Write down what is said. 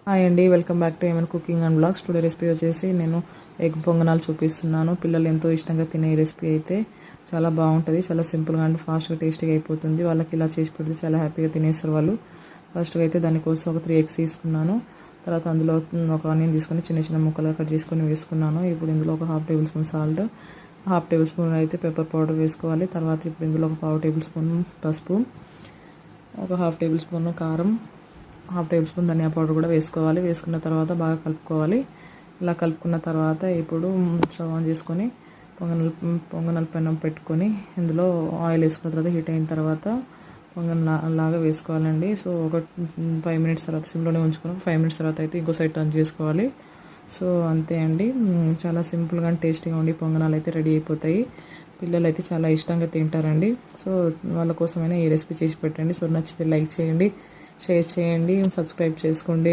Hi అండి, welcome back to ఏమన్ cooking and blogs. Today recipe వచ్చేసి నేను ఎగ్ పొంగనాలు చూపిస్తున్నాను. పిల్లలు ఎంతో ఇష్టంగా తినే రెసిపీ అయితే చాలా బాగుంటుంది. చాలా సింపుల్గా అండ్ ఫాస్ట్గా టేస్టీగా అయిపోతుంది. వాళ్ళకి ఇలా చేసి పెడితే చాలా హ్యాపీగా తినేస్తారు వాళ్ళు. ఫస్ట్గా అయితే దానికోసం ఒక 3 eggs తీసుకున్నాను. తర్వాత అందులో ఒక ఆనియన్ తీసుకొని చిన్న చిన్న ముక్కలుగా కట్ చేసుకొని వేసుకున్నాను. ఇప్పుడు ఇందులో ఒక 1/2 table spoon salt, 1/2 table spoon అయితే పెప్పర్ పౌడర్ వేసుకోవాలి. తర్వాత ఇప్పుడు ఇందులో ఒక 1/2 టేబుల్ స్పూన్ పసుపు, ఒక 1/2 టేబుల్ స్పూన్ కారం, 1/2 టేబుల్ స్పూన్ ధనియా పౌడర్ కూడా వేసుకోవాలి. వేసుకున్న తర్వాత బాగా కలుపుకోవాలి. ఇలా కలుపుకున్న తర్వాత ఇప్పుడు స్టవ్ ఆన్ చేసుకొని పొంగనాల పెనం పెట్టుకొని ఇందులో ఆయిల్ వేసుకున్న తర్వాత హీట్ అయిన తర్వాత లాగా వేసుకోవాలండి. సో ఒక 5 మినిట్స్ తర్వాత సిమ్లోనే ఉంచుకొని 5 మినిట్స్ తర్వాత అయితే ఇంకో సైడ్ టర్న్ చేసుకోవాలి. సో అంతే అండి, చాలా సింపుల్గా అండ్ టేస్టీగా ఉండి పొంగనాలు అయితే రెడీ అయిపోతాయి. పిల్లలు అయితే చాలా ఇష్టంగా తింటారండి. సో వాళ్ళ కోసమైనా ఈ రెసిపీ చేసి పెట్టండి. సో నచ్చితే లైక్ చేయండి, షేర్ చేయండి, సబ్స్క్రైబ్ చేసుకోండి.